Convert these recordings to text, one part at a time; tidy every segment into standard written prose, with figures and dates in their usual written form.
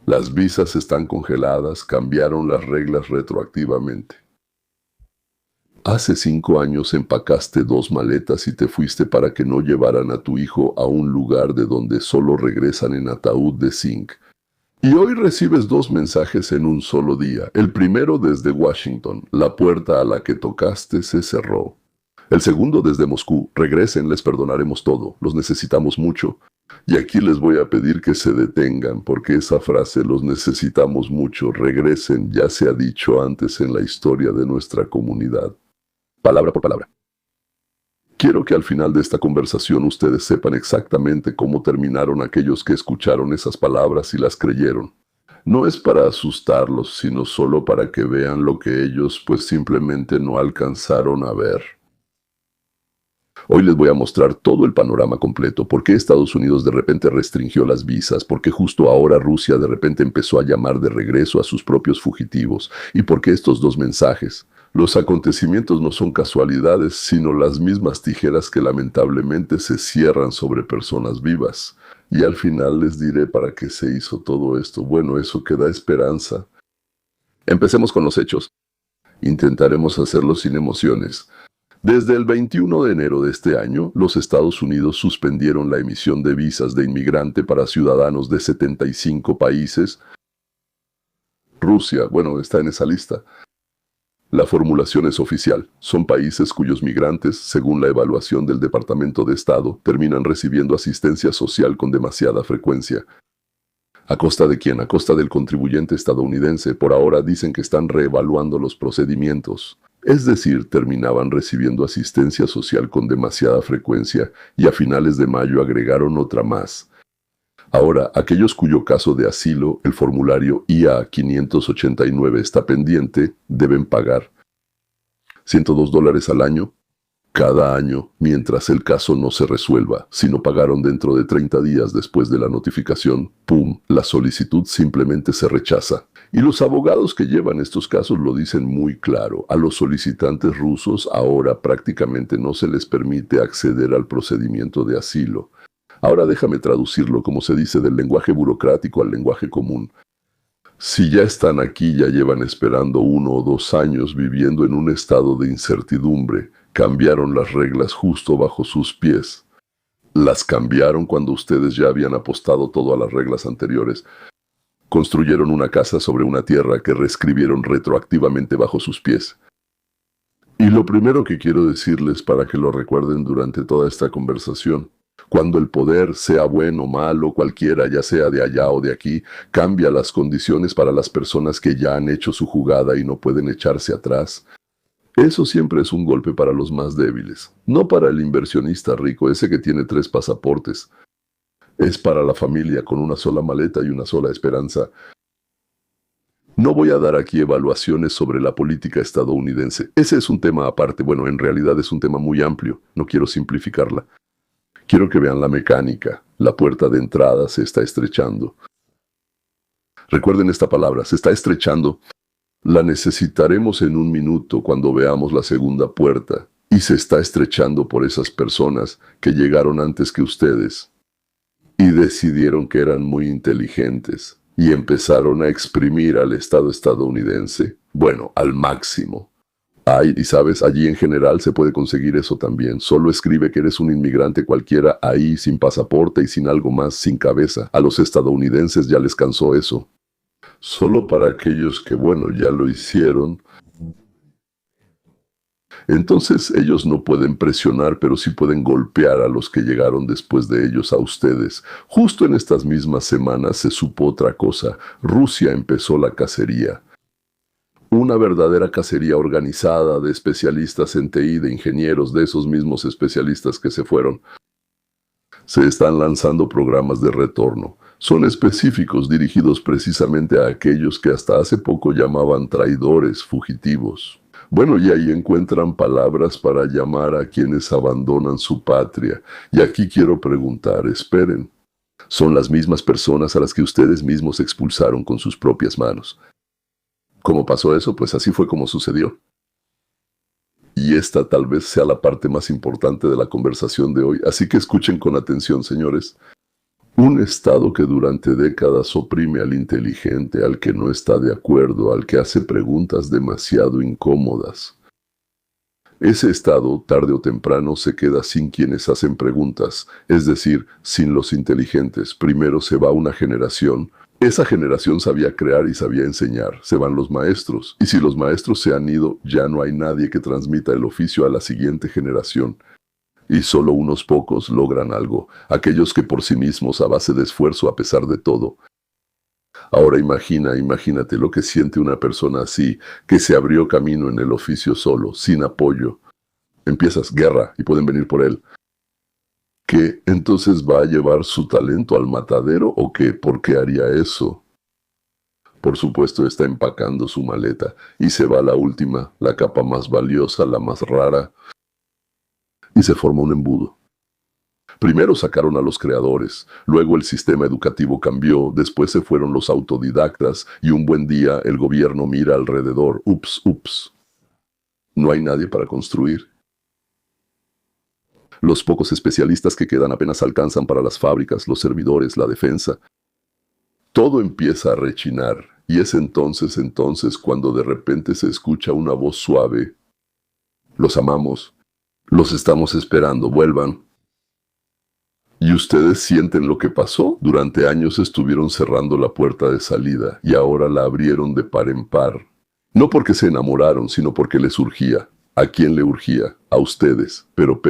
Las visas están congeladas, cambiaron las reglas retroactivamente. Hace 5 años empacaste 2 maletas y te fuiste para que no llevaran a tu hijo a un lugar de donde solo regresan en ataúd de zinc. Y hoy recibes 2 mensajes en un solo día. El primero desde Washington: la puerta a la que tocaste se cerró. El segundo desde Moscú: regresen, les perdonaremos todo, los necesitamos mucho. Y aquí les voy a pedir que se detengan, porque esa frase, los necesitamos mucho, regresen, ya se ha dicho antes en la historia de nuestra comunidad. Palabra por palabra. Quiero que al final de esta conversación ustedes sepan exactamente cómo terminaron aquellos que escucharon esas palabras y las creyeron. No es para asustarlos, sino solo para que vean lo que ellos pues simplemente no alcanzaron a ver. Hoy les voy a mostrar todo el panorama completo, por qué Estados Unidos de repente restringió las visas, por qué justo ahora Rusia de repente empezó a llamar de regreso a sus propios fugitivos, y por qué estos 2 mensajes. Los acontecimientos no son casualidades, sino las mismas tijeras que lamentablemente se cierran sobre personas vivas. Y al final les diré para qué se hizo todo esto. Bueno, eso que da esperanza. Empecemos con los hechos. Intentaremos hacerlo sin emociones. Desde el 21 de enero de este año, los Estados Unidos suspendieron la emisión de visas de inmigrante para ciudadanos de 75 países. Rusia, bueno, está en esa lista. La formulación es oficial. Son países cuyos migrantes, según la evaluación del Departamento de Estado, terminan recibiendo asistencia social con demasiada frecuencia. ¿A costa de quién? A costa del contribuyente estadounidense. Por ahora dicen que están reevaluando los procedimientos. Es decir, terminaban recibiendo asistencia social con demasiada frecuencia y a finales de mayo agregaron otra más. Ahora, aquellos cuyo caso de asilo, el formulario IA-589 está pendiente, deben pagar $102 al año, cada año, mientras el caso no se resuelva. Si no pagaron dentro de 30 días después de la notificación, ¡pum!, la solicitud simplemente se rechaza. Y los abogados que llevan estos casos lo dicen muy claro. A los solicitantes rusos ahora prácticamente no se les permite acceder al procedimiento de asilo. Ahora déjame traducirlo, como se dice, del lenguaje burocrático al lenguaje común. Si ya están aquí, ya llevan esperando 1 o 2 años viviendo en un estado de incertidumbre, cambiaron las reglas justo bajo sus pies. Las cambiaron cuando ustedes ya habían apostado todo a las reglas anteriores. Construyeron una casa sobre una tierra que reescribieron retroactivamente bajo sus pies. Y lo primero que quiero decirles para que lo recuerden durante toda esta conversación: cuando el poder, sea bueno o malo, cualquiera, ya sea de allá o de aquí, cambia las condiciones para las personas que ya han hecho su jugada y no pueden echarse atrás, eso siempre es un golpe para los más débiles. No para el inversionista rico, ese que tiene 3 pasaportes. Es para la familia con una sola maleta y una sola esperanza. No voy a dar aquí evaluaciones sobre la política estadounidense. Ese es un tema aparte. Bueno, en realidad es un tema muy amplio. No quiero simplificarla. Quiero que vean la mecánica. La puerta de entrada se está estrechando. Recuerden esta palabra, se está estrechando. La necesitaremos en un minuto cuando veamos la segunda puerta. Y se está estrechando por esas personas que llegaron antes que ustedes. Y decidieron que eran muy inteligentes. Y empezaron a exprimir al Estado estadounidense. Bueno, al máximo. Ay, y sabes, allí en general se puede conseguir eso también. Solo escribe que eres un inmigrante cualquiera ahí, sin pasaporte y sin algo más, sin cabeza. A los estadounidenses ya les cansó eso. Solo para aquellos que, bueno, ya lo hicieron. Entonces ellos no pueden presionar, pero sí pueden golpear a los que llegaron después de ellos, a ustedes. Justo en estas mismas semanas se supo otra cosa. Rusia empezó la cacería. Una verdadera cacería organizada de especialistas en TI, de ingenieros, de esos mismos especialistas que se fueron. Se están lanzando programas de retorno. Son específicos, dirigidos precisamente a aquellos que hasta hace poco llamaban traidores, fugitivos. Bueno, y ahí encuentran palabras para llamar a quienes abandonan su patria. Y aquí quiero preguntar, esperen. Son las mismas personas a las que ustedes mismos expulsaron con sus propias manos. ¿Cómo pasó eso? Pues así fue como sucedió. Y esta tal vez sea la parte más importante de la conversación de hoy, así que escuchen con atención, señores. Un estado que durante décadas oprime al inteligente, al que no está de acuerdo, al que hace preguntas demasiado incómodas. Ese estado, tarde o temprano, se queda sin quienes hacen preguntas, es decir, sin los inteligentes. Primero se va una generación. Esa generación sabía crear y sabía enseñar. Se van los maestros. Y si los maestros se han ido, ya no hay nadie que transmita el oficio a la siguiente generación. Y solo unos pocos logran algo, aquellos que por sí mismos, a base de esfuerzo, a pesar de todo. Ahora imagínate lo que siente una persona así, que se abrió camino en el oficio solo, sin apoyo. Empiezas guerra y pueden venir por él. ¿Qué entonces va a llevar su talento al matadero o qué? ¿Por qué haría eso? Por supuesto está empacando su maleta y se va la última, la capa más valiosa, la más rara, y se forma un embudo. Primero sacaron a los creadores, luego el sistema educativo cambió, después se fueron los autodidactas y un buen día el gobierno mira alrededor. Ups. No hay nadie para construir. Los pocos especialistas que quedan apenas alcanzan para las fábricas, los servidores, la defensa. Todo empieza a rechinar y es entonces cuando de repente se escucha una voz suave. Los amamos. Los estamos esperando. Vuelvan. ¿Y ustedes sienten lo que pasó? Durante años estuvieron cerrando la puerta de salida y ahora la abrieron de par en par. No porque se enamoraron, sino porque les urgía. ¿A quién le urgía? A ustedes. Pero,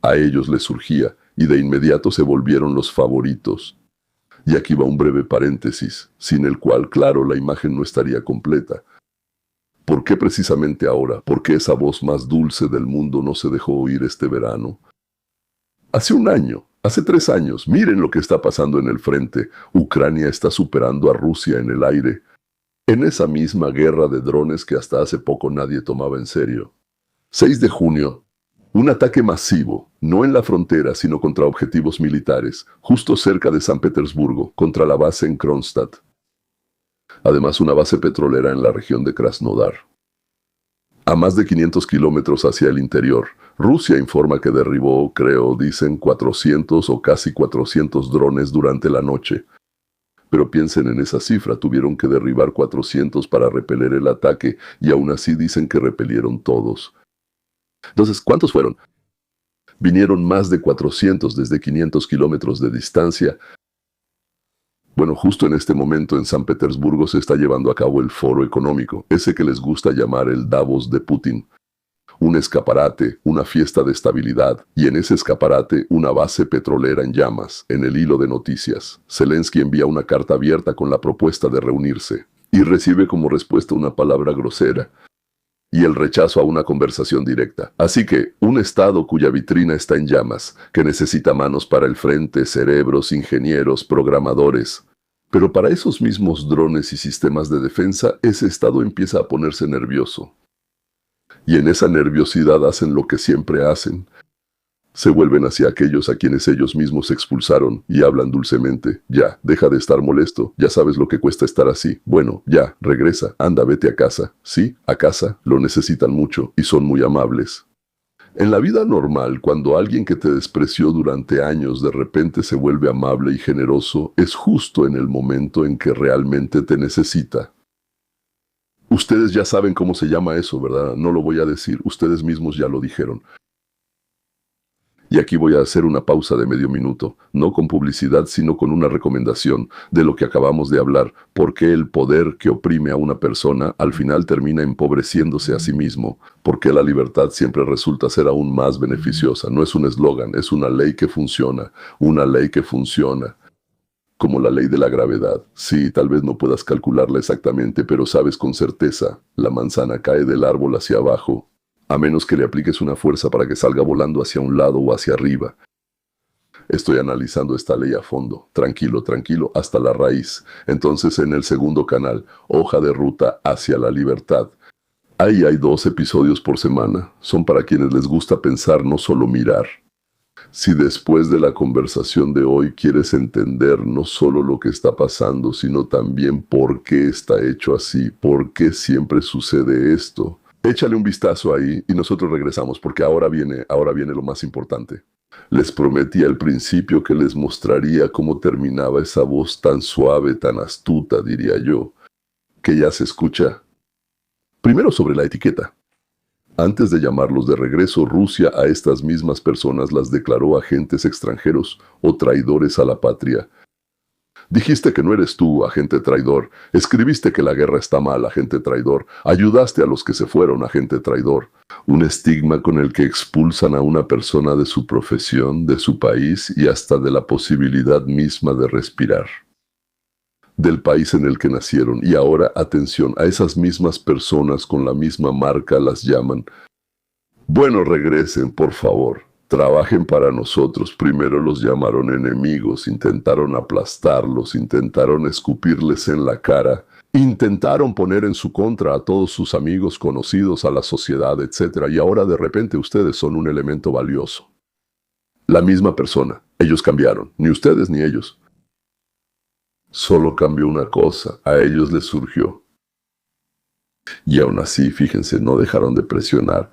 a ellos les urgía y de inmediato se volvieron los favoritos. Y aquí va un breve paréntesis, sin el cual, claro, la imagen no estaría completa. ¿Por qué precisamente ahora? ¿Por qué esa voz más dulce del mundo no se dejó oír este verano? Hace un año, hace 3 años, miren lo que está pasando en el frente. Ucrania está superando a Rusia en el aire. En esa misma guerra de drones que hasta hace poco nadie tomaba en serio. 6 de junio, un ataque masivo, no en la frontera, sino contra objetivos militares, justo cerca de San Petersburgo, contra la base en Kronstadt. Además, una base petrolera en la región de Krasnodar. A más de 500 kilómetros hacia el interior, Rusia informa que derribó, dicen 400 o casi 400 drones durante la noche. Pero piensen en esa cifra, tuvieron que derribar 400 para repeler el ataque y aún así dicen que repelieron todos. Entonces, ¿cuántos fueron? Vinieron más de 400 desde 500 kilómetros de distancia. Bueno, justo en este momento en San Petersburgo se está llevando a cabo el foro económico, ese que les gusta llamar el Davos de Putin. Un escaparate, una fiesta de estabilidad, y en ese escaparate una base petrolera en llamas. En el hilo de noticias, Zelensky envía una carta abierta con la propuesta de reunirse, y recibe como respuesta una palabra grosera, y el rechazo a una conversación directa. Así que, un Estado cuya vitrina está en llamas, que necesita manos para el frente, cerebros, ingenieros, programadores. Pero para esos mismos drones y sistemas de defensa, ese Estado empieza a ponerse nervioso. Y en esa nerviosidad hacen lo que siempre hacen. Se vuelven hacia aquellos a quienes ellos mismos expulsaron y hablan dulcemente. Ya, deja de estar molesto, ya sabes lo que cuesta estar así. Bueno, ya, regresa, anda, vete a casa. Sí, a casa, lo necesitan mucho y son muy amables. En la vida normal, cuando alguien que te despreció durante años de repente se vuelve amable y generoso, es justo en el momento en que realmente te necesita. Ustedes ya saben cómo se llama eso, ¿verdad? No lo voy a decir, ustedes mismos ya lo dijeron. Y aquí voy a hacer una pausa de medio minuto, no con publicidad, sino con una recomendación de lo que acabamos de hablar, por qué el poder que oprime a una persona al final termina empobreciéndose a sí mismo, por qué la libertad siempre resulta ser aún más beneficiosa. No es un eslogan, es una ley que funciona, como la ley de la gravedad. Sí, tal vez no puedas calcularla exactamente, pero sabes con certeza, la manzana cae del árbol hacia abajo, a menos que le apliques una fuerza para que salga volando hacia un lado o hacia arriba. Estoy analizando esta ley a fondo, tranquilo, hasta la raíz. Entonces en el segundo canal, Hoja de Ruta hacia la Libertad. Ahí hay 2 episodios por semana. Son para quienes les gusta pensar, no solo mirar. Si después de la conversación de hoy quieres entender no solo lo que está pasando, sino también por qué está hecho así, por qué siempre sucede esto, échale un vistazo ahí y nosotros regresamos porque ahora viene lo más importante. Les prometí al principio que les mostraría cómo terminaba esa voz tan suave, tan astuta, diría yo, que ya se escucha. Primero sobre la etiqueta. Antes de llamarlos de regreso, Rusia a estas mismas personas las declaró agentes extranjeros o traidores a la patria. Dijiste que no eres tú, agente traidor. Escribiste que la guerra está mal, agente traidor. Ayudaste a los que se fueron, agente traidor. Un estigma con el que expulsan a una persona de su profesión, de su país y hasta de la posibilidad misma de respirar. Del país en el que nacieron. Y ahora, atención, a esas mismas personas con la misma marca las llaman. Bueno, regresen, por favor. Trabajen para nosotros. Primero los llamaron enemigos, intentaron aplastarlos, intentaron escupirles en la cara, intentaron poner en su contra a todos sus amigos conocidos, a la sociedad, etc. Y ahora de repente ustedes son un elemento valioso. La misma persona. Ellos cambiaron. Ni ustedes ni ellos. Solo cambió una cosa. A ellos les surgió. Y aún así, fíjense, no dejaron de presionar.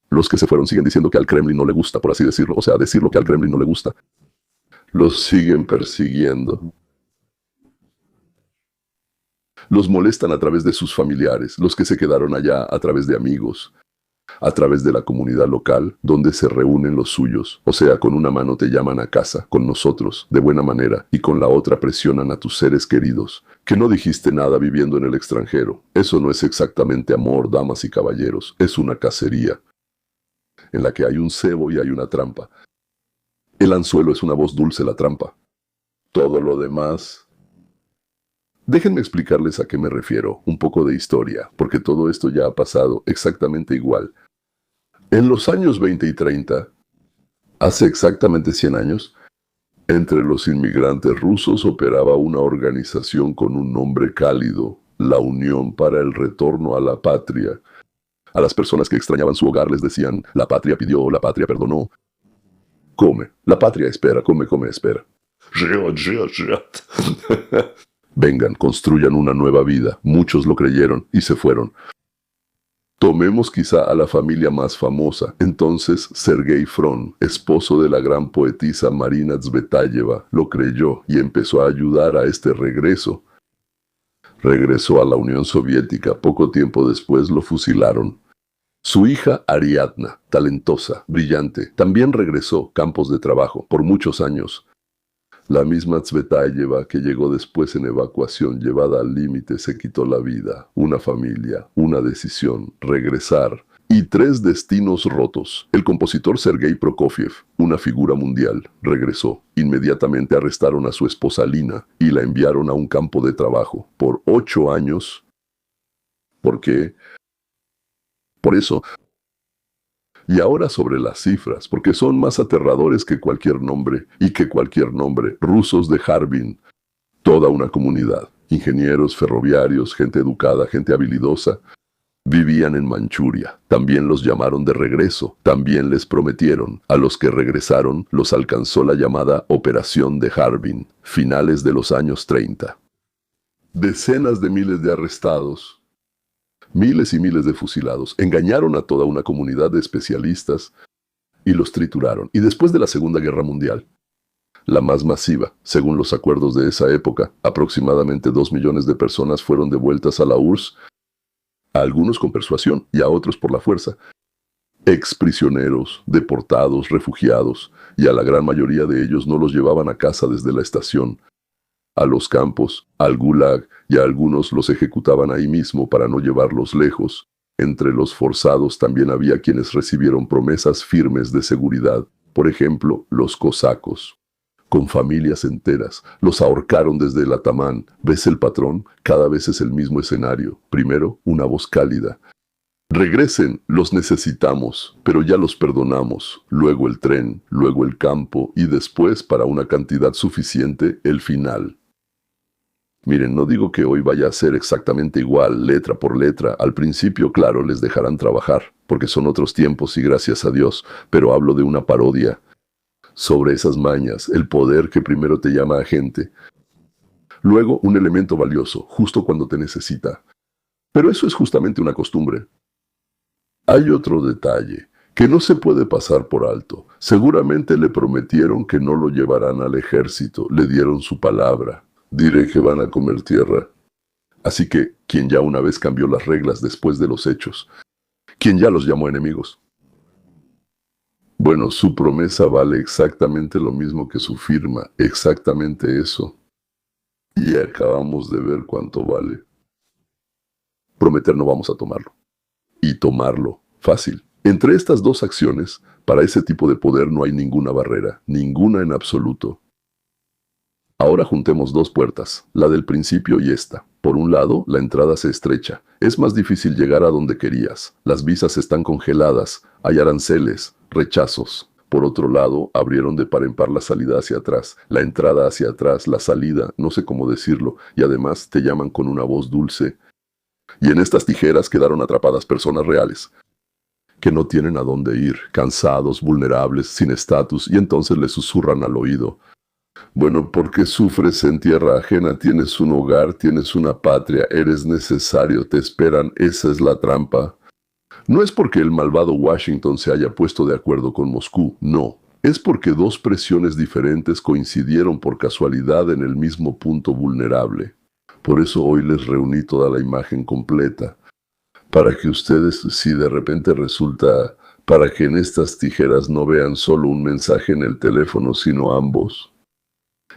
Los que se fueron siguen diciendo que al Kremlin no le gusta, por así decirlo, o sea, decir lo que al Kremlin no le gusta. Los siguen persiguiendo. Los molestan a través de sus familiares, los que se quedaron allá a través de amigos, a través de la comunidad local, donde se reúnen los suyos. O sea, con una mano te llaman a casa, con nosotros, de buena manera, y con la otra presionan a tus seres queridos. Que no dijiste nada viviendo en el extranjero. Eso no es exactamente amor, damas y caballeros, es una cacería en la que hay un cebo y hay una trampa. El anzuelo es una voz dulce, la trampa. Todo lo demás... Déjenme explicarles a qué me refiero, un poco de historia, porque todo esto ya ha pasado exactamente igual. En los años 20 y 30, hace exactamente 100 años, entre los inmigrantes rusos operaba una organización con un nombre cálido, la Unión para el Retorno a la Patria. A las personas que extrañaban su hogar les decían, la patria pidió, la patria perdonó. Come, la patria espera, come, come, espera. Vengan, construyan una nueva vida. Muchos lo creyeron y se fueron. Tomemos quizá a la familia más famosa. Entonces, Sergei Fron, esposo de la gran poetisa Marina Tsvetáyeva, lo creyó y empezó a ayudar a este regreso. Regresó a la Unión Soviética. Poco tiempo después lo fusilaron. Su hija Ariadna, talentosa, brillante, también regresó campos de trabajo por muchos años. La misma Tsvetáyeva que llegó después en evacuación llevada al límite se quitó la vida, una familia, una decisión, regresar y 3 destinos rotos. El compositor Sergei Prokofiev, una figura mundial, regresó. Inmediatamente arrestaron a su esposa Lina y la enviaron a un campo de trabajo por 8 años. ¿Por qué? Por eso. Y ahora sobre las cifras, porque son más aterradores que cualquier nombre, y que cualquier nombre. Rusos de Harbin, toda una comunidad, ingenieros, ferroviarios, gente educada, gente habilidosa, vivían en Manchuria. También los llamaron de regreso, también les prometieron. A los que regresaron los alcanzó la llamada Operación de Harbin, finales de los años 30. Decenas de miles de arrestados. Miles y miles de fusilados, engañaron a toda una comunidad de especialistas y los trituraron. Y después de la Segunda Guerra Mundial, la más masiva, según los acuerdos de esa época, aproximadamente 2 millones de personas fueron devueltas a la URSS, a algunos con persuasión y a otros por la fuerza. Exprisioneros, deportados, refugiados, y a la gran mayoría de ellos no los llevaban a casa desde la estación, a los campos, al Gulag, y a algunos los ejecutaban ahí mismo para no llevarlos lejos. Entre los forzados también había quienes recibieron promesas firmes de seguridad, por ejemplo, los cosacos. Con familias enteras, los ahorcaron desde el atamán. ¿Ves el patrón? Cada vez es el mismo escenario. Primero, una voz cálida. Regresen, los necesitamos, pero ya los perdonamos. Luego el tren, luego el campo, y después, para una cantidad suficiente, el final. Miren, no digo que hoy vaya a ser exactamente igual, letra por letra. Al principio, claro, les dejarán trabajar, porque son otros tiempos y gracias a Dios, pero hablo de una parodia sobre esas mañas, el poder que primero te llama agente, luego un elemento valioso, justo cuando te necesita. Pero eso es justamente una costumbre. Hay otro detalle, que no se puede pasar por alto. Seguramente le prometieron que no lo llevarán al ejército, le dieron su palabra. Diré que van a comer tierra. Así que, quien ya una vez cambió las reglas después de los hechos, quien ya los llamó enemigos. Bueno, su promesa vale exactamente lo mismo que su firma, exactamente eso. Y acabamos de ver cuánto vale. Prometer no vamos a tomarlo. Y tomarlo, fácil. Entre estas dos acciones, para ese tipo de poder no hay ninguna barrera, ninguna en absoluto. Ahora juntemos dos puertas, la del principio y esta. Por un lado, la entrada se estrecha. Es más difícil llegar a donde querías. Las visas están congeladas, hay aranceles, rechazos. Por otro lado, abrieron de par en par la salida hacia atrás, la entrada hacia atrás, la salida, no sé cómo decirlo, y además te llaman con una voz dulce. Y en estas tijeras quedaron atrapadas personas reales, que no tienen a dónde ir, cansados, vulnerables, sin estatus, y entonces les susurran al oído. Bueno, porque sufres en tierra ajena, tienes un hogar, tienes una patria, eres necesario, te esperan, esa es la trampa. No es porque el malvado Washington se haya puesto de acuerdo con Moscú, no. Es porque dos presiones diferentes coincidieron por casualidad en el mismo punto vulnerable. Por eso hoy les reuní toda la imagen completa, para que ustedes, si de repente resulta, para que en estas tijeras no vean solo un mensaje en el teléfono, sino ambos.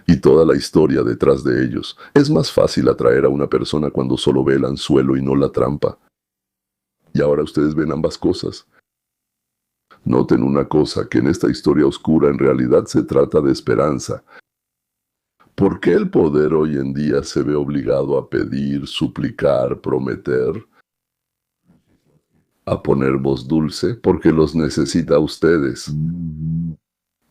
Y toda la historia detrás de ellos. Es más fácil atraer a una persona cuando solo ve el anzuelo y no la trampa. Y ahora ustedes ven ambas cosas. Noten una cosa, que en esta historia oscura en realidad se trata de esperanza. ¿Por qué el poder hoy en día se ve obligado a pedir, suplicar, prometer? A poner voz dulce, porque los necesita a ustedes.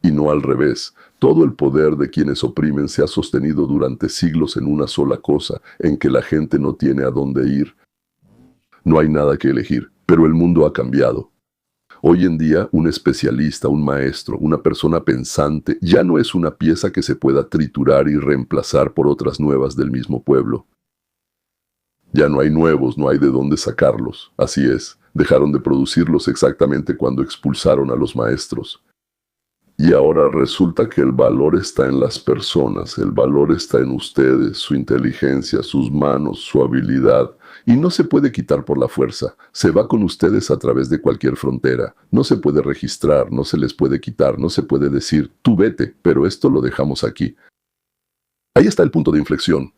Y no al revés. Todo el poder de quienes oprimen se ha sostenido durante siglos en una sola cosa, en que la gente no tiene a dónde ir. No hay nada que elegir, pero el mundo ha cambiado. Hoy en día, un especialista, un maestro, una persona pensante, ya no es una pieza que se pueda triturar y reemplazar por otras nuevas del mismo pueblo. Ya no hay nuevos, no hay de dónde sacarlos. Así es, dejaron de producirlos exactamente cuando expulsaron a los maestros. Y ahora resulta que el valor está en las personas, el valor está en ustedes, su inteligencia, sus manos, su habilidad. Y no se puede quitar por la fuerza, se va con ustedes a través de cualquier frontera. No se puede registrar, no se les puede quitar, no se puede decir, tú vete, pero esto lo dejamos aquí. Ahí está el punto de inflexión.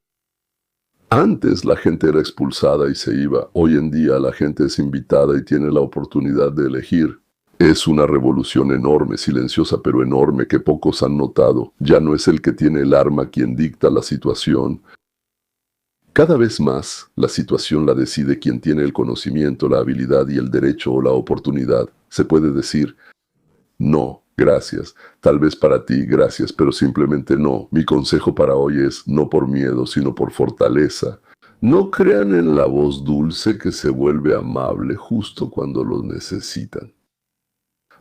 Antes la gente era expulsada y se iba, hoy en día la gente es invitada y tiene la oportunidad de elegir. Es una revolución enorme, silenciosa pero enorme, que pocos han notado. Ya no es el que tiene el arma quien dicta la situación. Cada vez más, la situación la decide quien tiene el conocimiento, la habilidad y el derecho o la oportunidad. Se puede decir, no, gracias. Tal vez para ti, gracias, pero simplemente no. Mi consejo para hoy es, no por miedo, sino por fortaleza. No crean en la voz dulce que se vuelve amable justo cuando lo necesitan.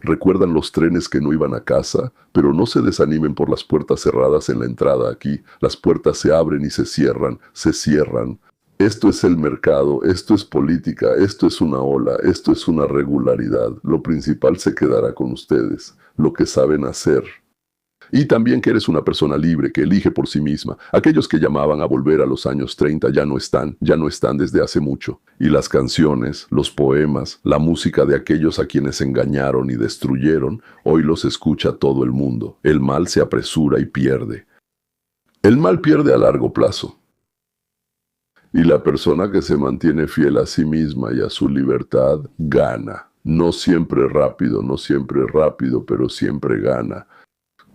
¿Recuerdan los trenes que no iban a casa? Pero no se desanimen por las puertas cerradas en la entrada aquí. Las puertas se abren y se cierran, se cierran. Esto es el mercado, esto es política, esto es una ola, esto es una regularidad. Lo principal se quedará con ustedes, lo que saben hacer. Y también que eres una persona libre, que elige por sí misma. Aquellos que llamaban a volver a los años 30 ya no están desde hace mucho. Y las canciones, los poemas, la música de aquellos a quienes engañaron y destruyeron, hoy los escucha todo el mundo. El mal se apresura y pierde. El mal pierde a largo plazo. Y la persona que se mantiene fiel a sí misma y a su libertad, gana. No siempre rápido, pero siempre gana.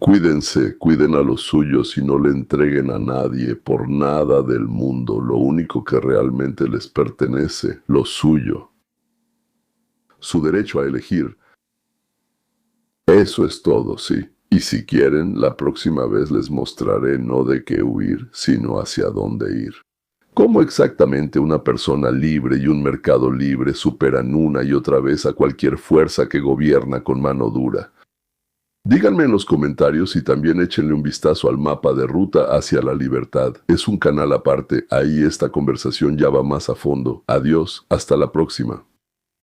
Cuídense, cuiden a los suyos y no le entreguen a nadie por nada del mundo lo único que realmente les pertenece, lo suyo. Su derecho a elegir. Eso es todo, sí. Y si quieren, la próxima vez les mostraré no de qué huir, sino hacia dónde ir. ¿Cómo exactamente una persona libre y un mercado libre superan una y otra vez a cualquier fuerza que gobierna con mano dura? Díganme en los comentarios y también échenle un vistazo al mapa de ruta hacia la libertad. Es un canal aparte, ahí esta conversación ya va más a fondo. Adiós, hasta la próxima.